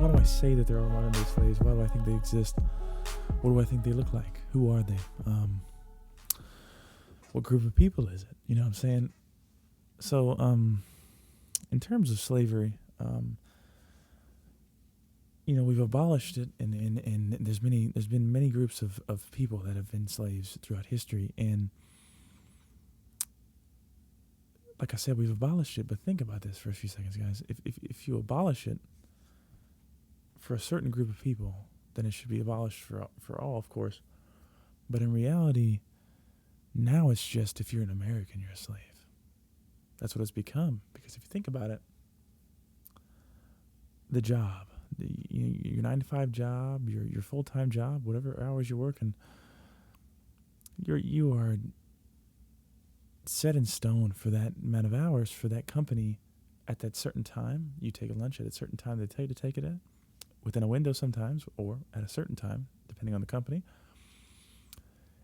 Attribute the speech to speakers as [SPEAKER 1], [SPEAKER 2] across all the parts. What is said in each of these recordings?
[SPEAKER 1] why do I say that there are modern day slaves? Why do I think they exist? What do I think they look like? Who are they? What group of people is it? You know what I'm saying? So, in terms of slavery, we've abolished it, and there's been many groups of people that have been slaves throughout history, and like I said, we've abolished it. But think about this for a few seconds, guys. If you abolish it for a certain group of people, then it should be abolished for all, of course. But in reality, now it's just if you're an American, you're a slave. That's what it's become. Because if you think about it, the job, your 9-to-5 job, your full-time job, whatever hours you're working, you are set in stone for that amount of hours for that company at that certain time. You take a lunch at a certain time they tell you to take it at, within a window sometimes, or at a certain time, depending on the company.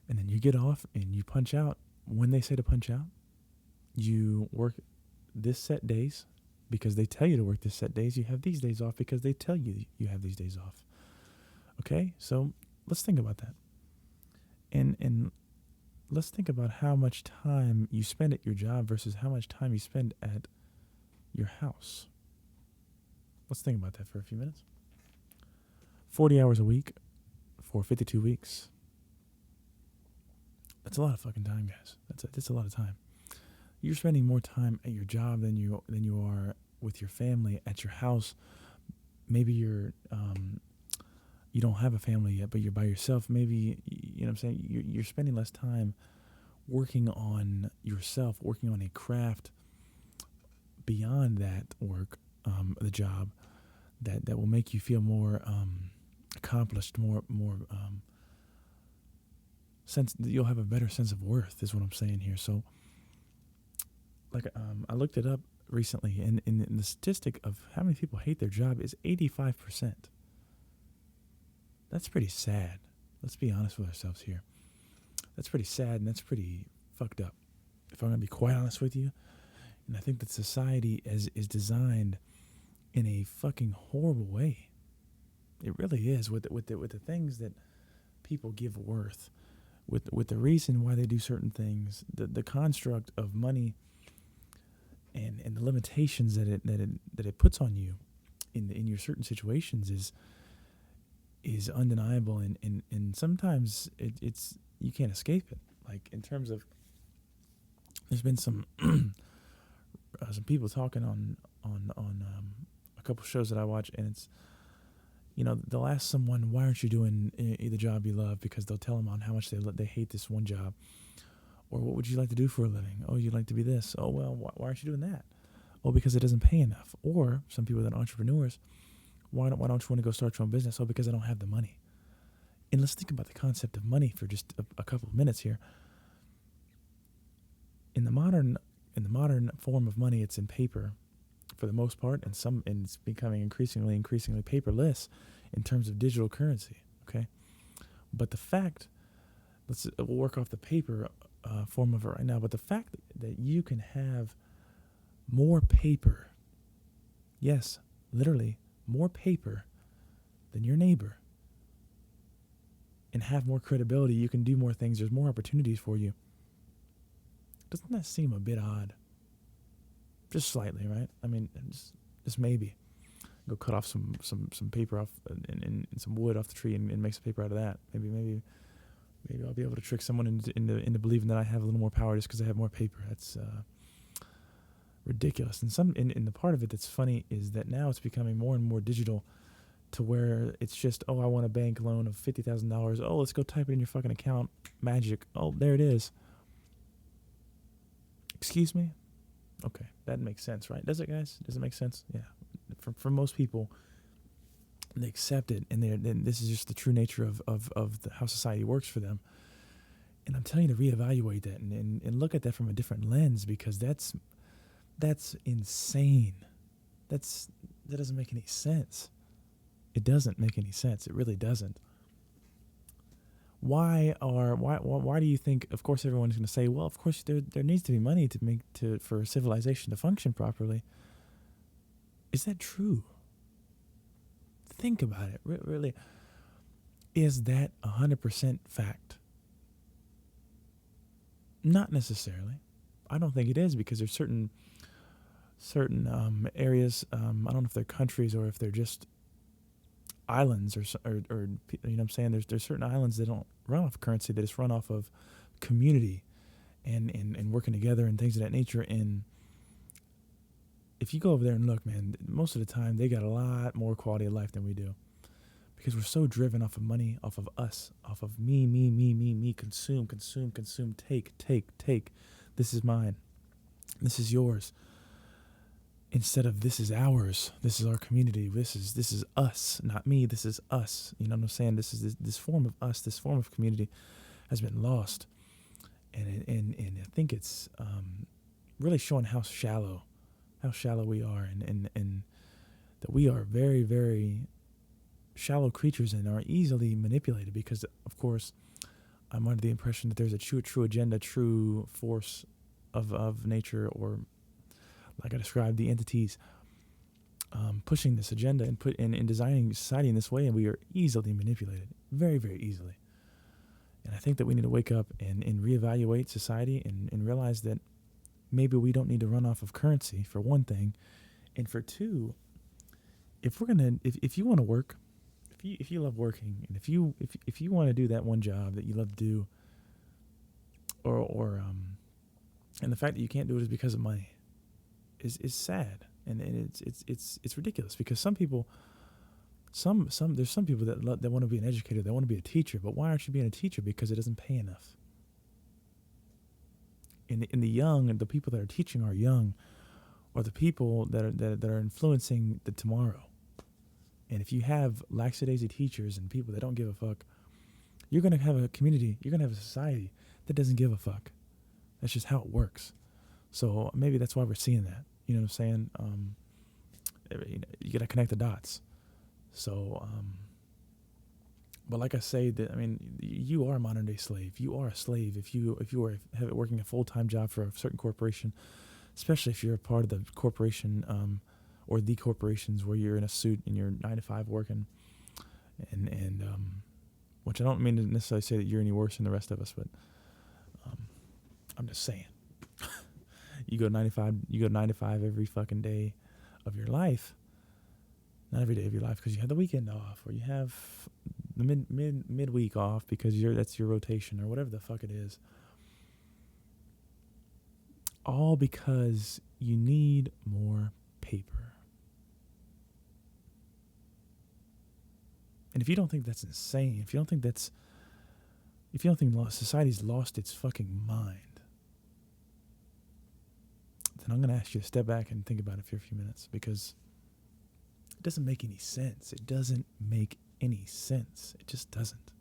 [SPEAKER 1] And then you get off and you punch out when they say to punch out. You work this set days because they tell you to work this set days. You have these days off because they tell you you have these days off. Okay, so let's think about that. And let's think about how much time you spend at your job versus how much time you spend at your house. Let's think about that for a few minutes. 40 hours a week for 52 weeks. That's a lot of fucking time, guys. That's a lot of time. You're spending more time at your job than you are with your family at your house. Maybe you don't have a family yet, but you're by yourself. Maybe, you know what I'm saying, you're spending less time working on yourself, working on a craft beyond that work, the job, that will make you feel more accomplished, more sense that you'll have a better sense of worth, is what I'm saying here. So, like, I looked it up recently, and the statistic of how many people hate their job is 85%. That's pretty sad. Let's be honest with ourselves here. That's pretty sad, and that's pretty fucked up, if I'm going to be quite honest with you. And I think that society is designed in a fucking horrible way. It really is, with the things that people give worth, with the reason why they do certain things, the construct of money, and the limitations that it puts on you in your certain situations is undeniable, and sometimes it's you can't escape it. Like, in terms of, there's been some people talking on a couple shows that I watch, and it's, they'll ask someone, why aren't you doing the job you love? Because they'll tell them on how much they hate this one job. Or what would you like to do for a living? Oh, you'd like to be this. Oh, well, why aren't you doing that? Oh, because it doesn't pay enough. Or some people that are entrepreneurs, why don't you want to go start your own business? Oh, because I don't have the money. And let's think about the concept of money for just a couple of minutes here. In the modern form of money, it's in paper for the most part, and it's becoming increasingly paperless in terms of digital currency. Okay, but the fact, we'll work off the paper form of it right now. But the fact that you can have more paper, yes, literally more paper than your neighbor, and have more credibility, you can do more things, there's more opportunities for you. Doesn't that seem a bit odd? Just slightly, right? I mean, just maybe. Go cut off some paper off and some wood off the tree and make some paper out of that. Maybe I'll be able to trick someone into believing that I have a little more power just because I have more paper. That's ridiculous. And the part of it that's funny is that now it's becoming more and more digital, to where it's just, oh, I want a bank loan of $50,000. Oh, let's go type it in your fucking account. Magic. Oh, there it is. Excuse me? Okay, that makes sense, right? Does it, guys? Does it make sense? Yeah. For most people, they accept it, and this is just the true nature of how society works for them. And I'm telling you to reevaluate that and look at that from a different lens, because that's insane. That doesn't make any sense. It doesn't make any sense. It really doesn't. Why do you think? Of course, everyone's going to say, well, of course there needs to be money for civilization to function properly. Is that true? think about it, really, is that 100% fact? Not necessarily. I don't think it is, because there's certain areas. I don't know if they're countries or if they're just islands or you know what I'm saying. There's certain islands that don't run off currency; they just run off of community and working together and things of that nature. And if you go over there and look, man, most of the time they got a lot more quality of life than we do, because we're so driven off of money, off of us, off of me, consume, take. This is mine. This is yours. Instead of this is ours. This is our community. This is us, not me. This is us. You know what I'm saying? This is this form of us. This form of community has been lost, and I think it's really showing how shallow we are, and that we are very, very shallow creatures and are easily manipulated, because of course I'm under the impression that there's a true agenda, true force of nature, or like I described, the entities pushing this agenda and designing society in this way, and we are easily manipulated, very, very easily. And I think that we need to wake up and reevaluate society and realize that maybe we don't need to run off of currency, for one thing, and for two, if you want to work, if you love working, and if you want to do that one job that you love to do, or and the fact that you can't do it is because of money, is sad, and it's ridiculous, because some people, there's some people that want to be an educator, they want to be a teacher, but why aren't you being a teacher? Because it doesn't pay enough. In the young, and the people that are teaching are young, or the people that are influencing the tomorrow. And if you have lackadaisy teachers and people that don't give a fuck, you're gonna have a community, you're gonna have a society that doesn't give a fuck. That's just how it works. So maybe that's why we're seeing that. You know what I'm saying? You gotta connect the dots. So, but like I say, that, I mean, you are a modern day slave. You are a slave if you are working a full-time job for a certain corporation, especially if you're a part of the corporation, or the corporations where you're in a suit and you're 9 to 5 working, and which I don't mean to necessarily say that you're any worse than the rest of us, but I'm just saying. You go 9 to 5 every fucking day of your life. Not every day of your life, because you have the weekend off, or you have the midweek off because that's your rotation, or whatever the fuck it is. All because you need more paper. And if you don't think that's insane, if you don't think society's lost its fucking mind, then I'm going to ask you to step back and think about it for a few minutes, because it doesn't make any sense. It doesn't make any sense. It just doesn't.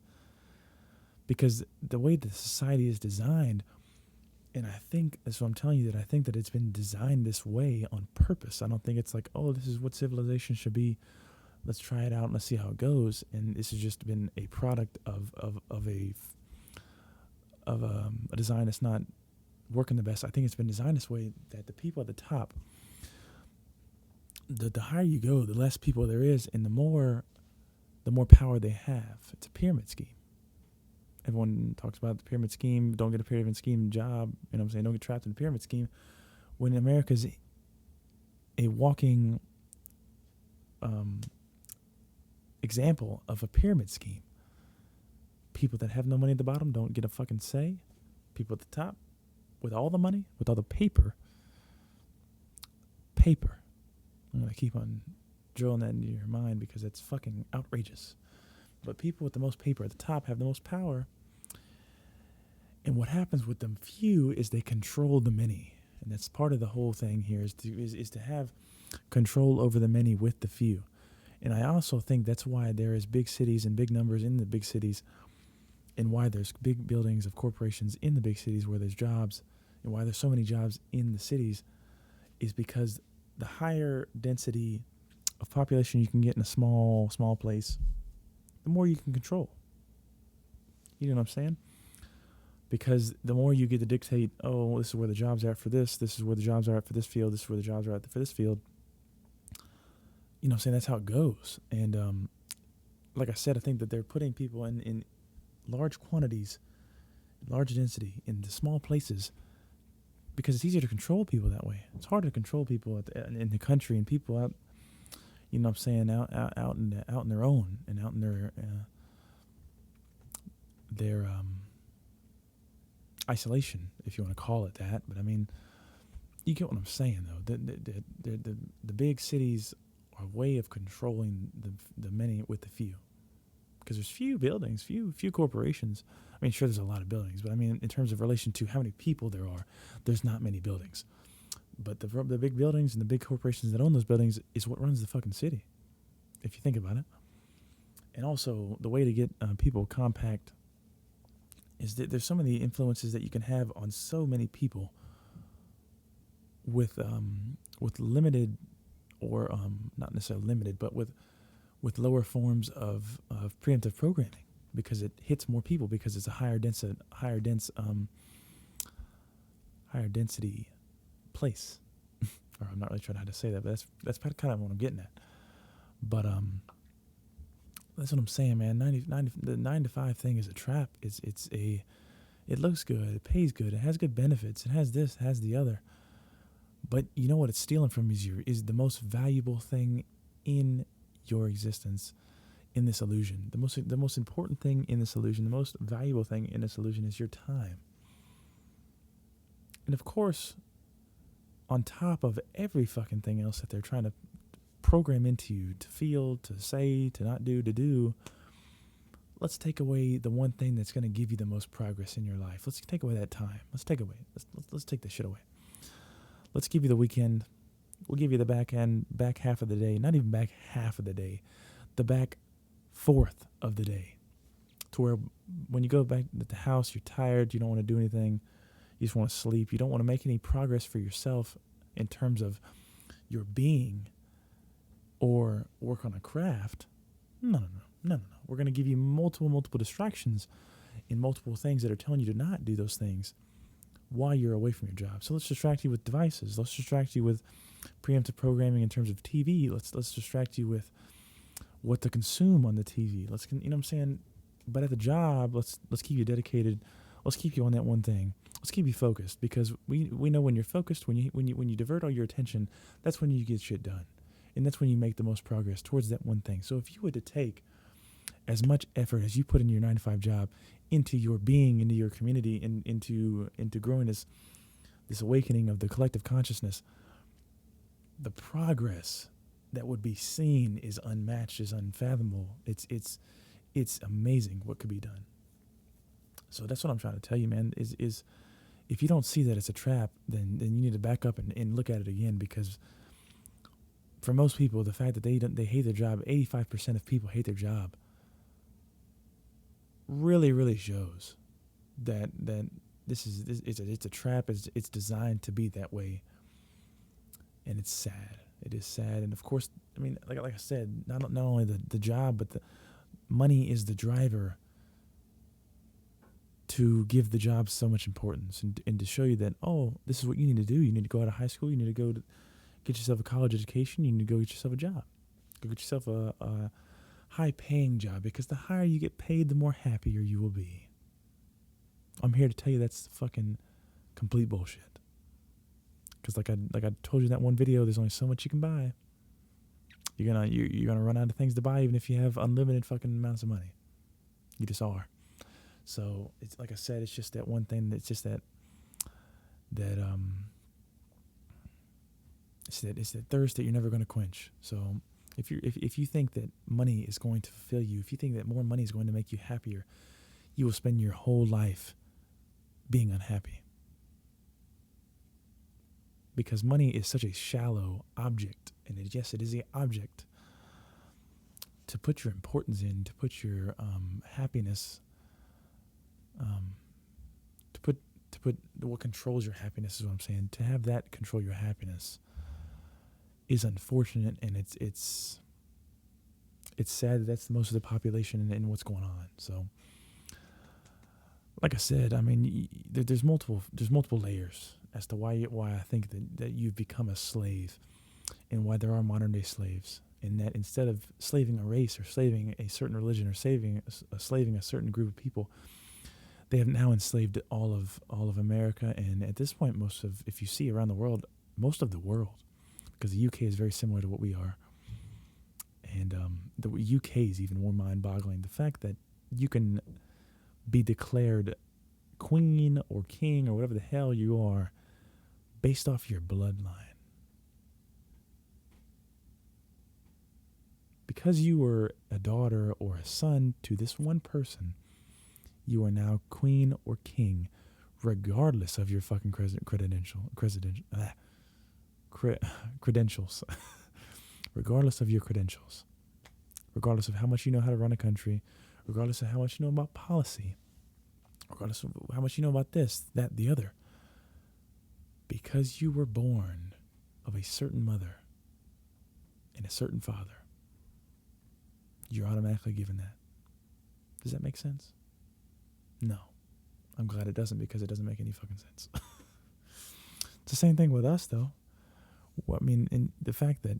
[SPEAKER 1] Because the way the society is designed, and I think, that's what I'm telling you, that I think that it's been designed this way on purpose. I don't think it's like, oh, this is what civilization should be. Let's try it out and let's see how it goes. And this has just been a product of a design that's not working the best. I think it's been designed this way that the people at the top, the higher you go, the less people there is, and the more power they have. It's a pyramid scheme. Everyone talks about the pyramid scheme. Don't get a pyramid scheme job. You know what I'm saying? Don't get trapped in the pyramid scheme. When America's a walking example of a pyramid scheme. People that have no money at the bottom don't get a fucking say. People at the top, with all the money, with all the paper. I'm going to keep on drilling that into your mind, because it's fucking outrageous. But people with the most paper at the top have the most power. And what happens with them few is they control the many. And that's part of the whole thing here, is to have control over the many with the few. And I also think that's why there is big cities and big numbers in the big cities, and why there's big buildings of corporations in the big cities where there's jobs, and why there's so many jobs in the cities, is because the higher density of population you can get in a small place, the more you can control. You know what I'm saying? Because the more you get to dictate, oh, this is where the jobs are at for this is where the jobs are at for this field, this is where the jobs are at for this field. You know what I'm saying? That's how it goes. And like I said, I think that they're putting people in large quantities, large density, into small places because it's easier to control people that way. It's harder to control people in the country and people out, you know what I'm saying, out in their own and out in their isolation, if you want to call it that. But I mean, you get what I'm saying, though. The big cities are a way of controlling the many with the few, because there's few buildings, few corporations. I mean, sure, there's a lot of buildings, but I mean, in terms of relation to how many people there are, there's not many buildings. But the big buildings and the big corporations that own those buildings is what runs the fucking city, if you think about it. And also, the way to get people compact is that there's so many influences that you can have on so many people with limited, or not necessarily limited, but with lower forms of preemptive programming, because it hits more people, because it's a higher density place. Or I'm not really trying how to say that, but that's kind of what I'm getting at. But that's what I'm saying, man. The 9 to 5 thing is a trap. It looks good, it pays good, it has good benefits, it has this, it has the other. But you know what it's stealing from is the most valuable thing in your existence, in this illusion. The most important thing in this illusion, the most valuable thing in this illusion is your time. And of course, on top of every fucking thing else that they're trying to program into you, to feel, to say, to not do, to do, let's take away the one thing that's going to give you the most progress in your life. Let's take away that time. Let's take this shit away. Let's give you the weekend. We'll give you the back half of the day. Not even back half of the day. The back fourth of the day. To where when you go back to the house, you're tired. You don't want to do anything. You just want to sleep. You don't want to make any progress for yourself in terms of your being or work on a craft. No. We're going to give you multiple distractions in multiple things that are telling you to not do those things while you're away from your job. So let's distract you with devices. Let's distract you with preemptive programming in terms of TV. Let's distract you with what to consume on the TV. You know what I'm saying? But at the job, let's keep you dedicated. Let's keep you on that one thing. Let's keep you focused, because we know when you're focused, when you divert all your attention, that's when you get shit done. And that's when you make the most progress towards that one thing. So if you were to take as much effort as you put in your 9 to 5 job into your being, into your community, and into growing this awakening of the collective consciousness, the progress that would be seen is unmatched, is unfathomable. It's amazing what could be done. So that's what I'm trying to tell you, man, is if you don't see that it's a trap, then you need to back up and look at it again, because for most people, the fact that they hate their job, 85% of people hate their job, really, really shows that it's a trap. It's designed to be that way, and it's sad. It is sad, and of course, I mean, like I said, not only the job, but the money is the driver to give the job so much importance, and to show you that, oh, this is what you need to do. You need to go out of high school. You need to go to get yourself a college education. You need to go get yourself a job. Go get yourself a high-paying job, because the higher you get paid, the more happier you will be. I'm here to tell you that's fucking complete bullshit. Because like I told you in that one video, there's only so much you can buy. You're gonna run out of things to buy, even if you have unlimited fucking amounts of money. You just are. So it's like I said, it's just that one thing. It's just that it's that thirst that you're never going to quench. So if you think that money is going to fulfill you, if you think that more money is going to make you happier, you will spend your whole life being unhappy. Because money is such a shallow object, and it is an object to put your importance in, to put your happiness, to put what controls your happiness is what I'm saying. To have that control your happiness is unfortunate, and it's sad that that's most of the population and what's going on. So, like I said, I mean, there's multiple layers as to why I think that you've become a slave, and why there are modern day slaves. in that instead of slaving a race or slaving a certain religion or slaving a certain group of people, they have now enslaved all of America. And at this point, if you see around the world, most of the world, because the UK is very similar to what we are, and the UK is even more mind-boggling. The fact that you can be declared queen or king or whatever the hell you are based off your bloodline. Because you were a daughter or a son to this one person, you are now queen or king, regardless of your fucking credentials. Regardless of your credentials. Regardless of how much you know how to run a country. Regardless of how much you know about policy. Regardless of how much you know about this, that, the other. Because you were born of a certain mother and a certain father, you're automatically given that. Does that make sense? No. I'm glad it doesn't, because it doesn't make any fucking sense. It's the same thing with us, though. Well, I mean, in the fact that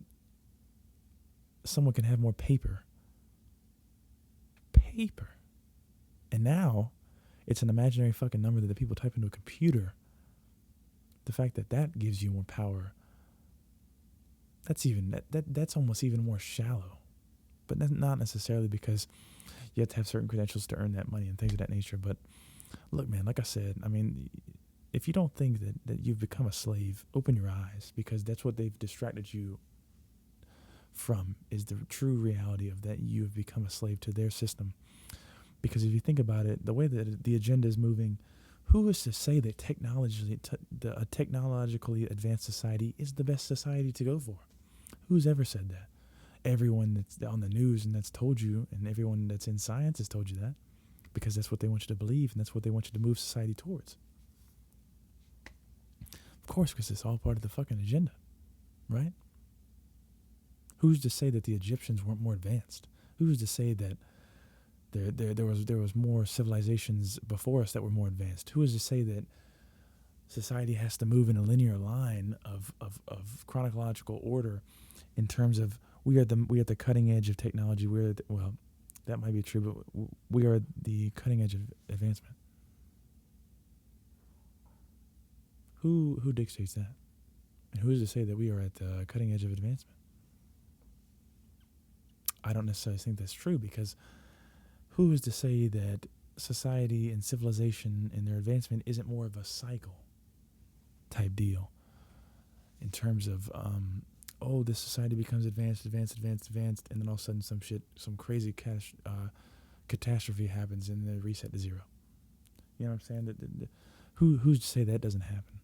[SPEAKER 1] someone can have more paper. And now it's an imaginary fucking number that the people type into a computer. The fact that that gives you more power, that's almost even more shallow. But that's not necessarily because you have to have certain credentials to earn that money and things of that nature. But look, man, like I said, I mean, if you don't think that you've become a slave, open your eyes, because that's what they've distracted you from, is the true reality of that you have become a slave to their system. Because if you think about it, the way that the agenda is moving, who is to say that a technologically advanced society is the best society to go for? Who's ever said that? Everyone that's on the news and that's told you, and everyone that's in science has told you that, because that's what they want you to believe, and that's what they want you to move society towards. Of course, because it's all part of the fucking agenda, right? Who's to say that the Egyptians weren't more advanced? Who's to say that there was more civilizations before us that were more advanced? Who is to say that society has to move in a linear line of chronological order, in terms of we are at the cutting edge of technology. Well, that might be true, but we are the cutting edge of advancement. Who dictates that? And who is to say that we are at the cutting edge of advancement? I don't necessarily think that's true, because who is to say that society and civilization and their advancement isn't more of a cycle type deal, in terms of, this society becomes advanced, and then all of a sudden some crazy catastrophe happens and they reset to zero. You know what I'm saying? Who's to say that doesn't happen?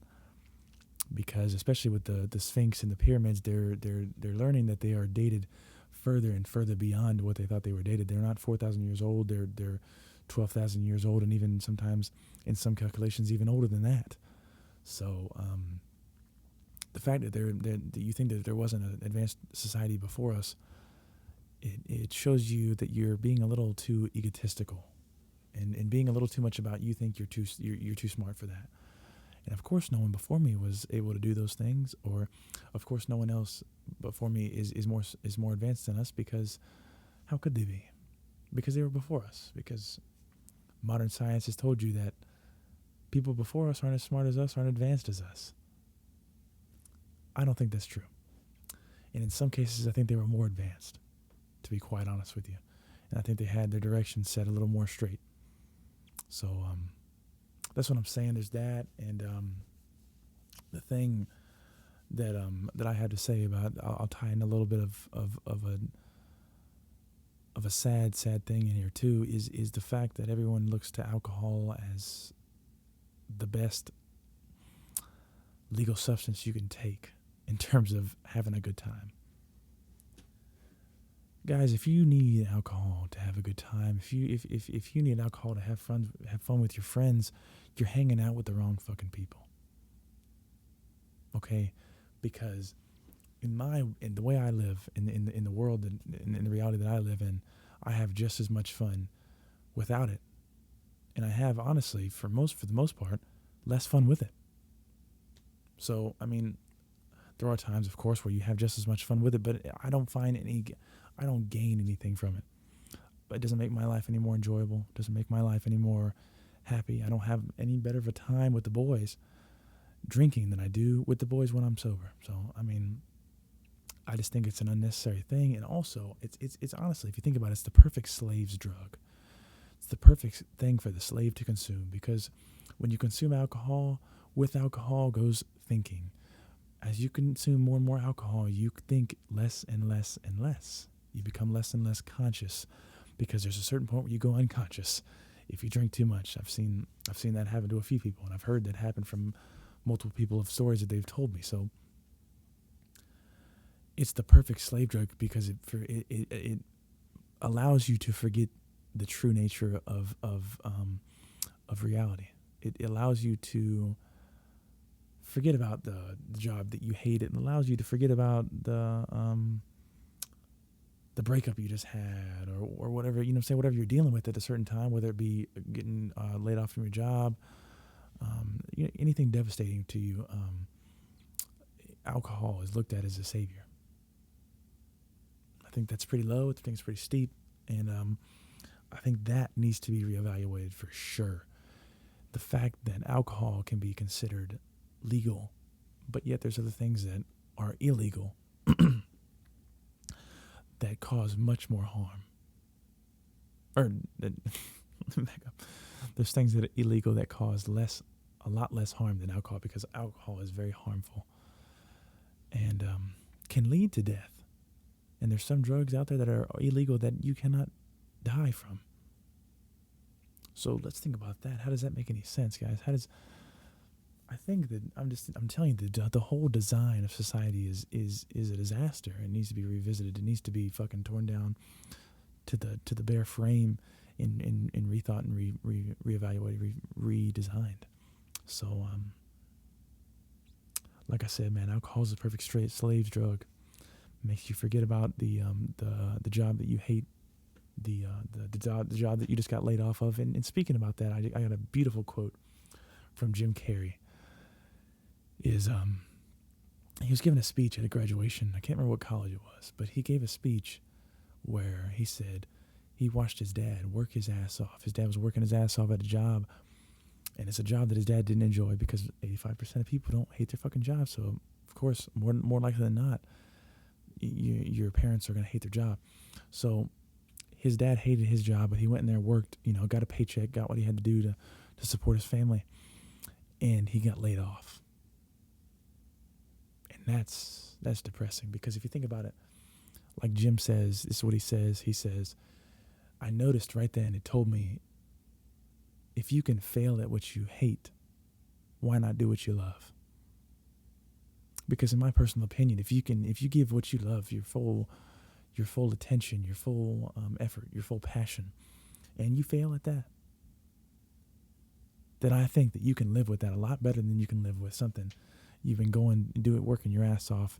[SPEAKER 1] Because especially with the Sphinx and the pyramids, they're learning that they are dated further and further beyond what they thought they were dated. They're not 4,000 years old. They're 12,000 years old, and even sometimes in some calculations even older than that. So the fact that you think that there wasn't an advanced society before us, it shows you that you're being a little too egotistical, and being a little too much about you think you're too smart for that. And of course, no one before me was able to do those things, or of course, no one else before me is more advanced than us, because how could they be? Because they were before us. Because modern science has told you that people before us aren't as smart as us, aren't advanced as us. I don't think that's true. And in some cases, I think they were more advanced, to be quite honest with you. And I think they had their direction set a little more straight. So that's what I'm saying. There's that, and the thing that I had to say about, I'll tie in a little bit of a sad thing in here too, is the fact that everyone looks to alcohol as the best legal substance you can take in terms of having a good time. Guys, if you need alcohol to have a good time, if you need alcohol to have fun with your friends, you're hanging out with the wrong fucking people. Okay, because in the way I live, in the world, in the reality that I live in, I have just as much fun without it, and I have, honestly, for the most part, less fun with it. So I mean, There are times, of course, where you have just as much fun with it, but I don't gain anything from it. It doesn't make my life any more enjoyable. It doesn't make my life any more happy. I don't have any better of a time with the boys drinking than I do with the boys when I'm sober. So, I mean, I just think it's an unnecessary thing. And also, it's honestly, if you think about it, it's the perfect slave's drug. It's the perfect thing for the slave to consume, because when you consume alcohol, with alcohol goes thinking. As you consume more and more alcohol, you think less and less and less. You become less and less conscious, because there's a certain point where you go unconscious if you drink too much. I've seen that happen to a few people, and I've heard that happen from multiple people of stories that they've told me. So it's the perfect slave drug, because it allows you to forget the true nature of reality. It allows you to forget about the job that you hate. It allows you to forget about the breakup you just had, or whatever, say whatever you're dealing with at a certain time, whether it be getting laid off from your job, anything devastating to you. Alcohol is looked at as a savior. I think that's pretty low. I think it's pretty steep, and I think that needs to be reevaluated for sure. The fact that alcohol can be considered legal, but yet there's other things that are illegal that cause much more harm. Or back up. There's things that are illegal that cause a lot less harm than alcohol, because alcohol is very harmful and can lead to death. And there's some drugs out there that are illegal that you cannot die from. So let's think about that. How does that make any sense, guys? I think that I'm telling you, the whole design of society is a disaster. It needs to be revisited. It needs to be fucking torn down to the bare frame and rethought and reevaluated, redesigned. So like I said, man, alcohol is the perfect straight slave's drug. Makes you forget about the job that you hate, the job that you just got laid off of. And speaking about that, I got a beautiful quote from Jim Carrey. He was giving a speech at a graduation. I can't remember what college it was, but he gave a speech where he said he watched his dad work his ass off. His dad was working his ass off at a job, and it's a job that his dad didn't enjoy, because 85% of people don't hate their fucking job. So, of course, more likely than not, your parents are going to hate their job. So his dad hated his job, but he went in there, worked, got a paycheck, got what he had to do to support his family, and he got laid off. And that's depressing, because if you think about it, like Jim says, this is what he says. He says, I noticed right then, it told me, if you can fail at what you hate, why not do what you love? Because in my personal opinion, if you give what you love your full attention, your full effort, your full passion, and you fail at that, then I think that you can live with that a lot better than you can live with something you've been working your ass off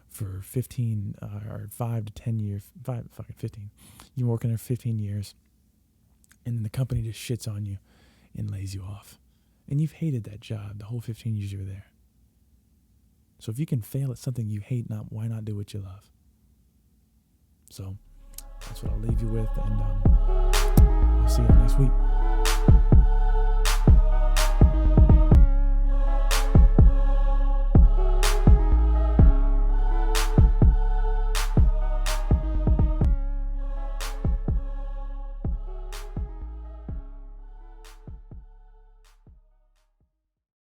[SPEAKER 1] for 15 or 5 to 10 years, 15. You're working there 15 years, and then the company just shits on you and lays you off. And you've hated that job the whole 15 years you were there. So if you can fail at something you hate, why not do what you love? So that's what I'll leave you with, and I'll see you next week.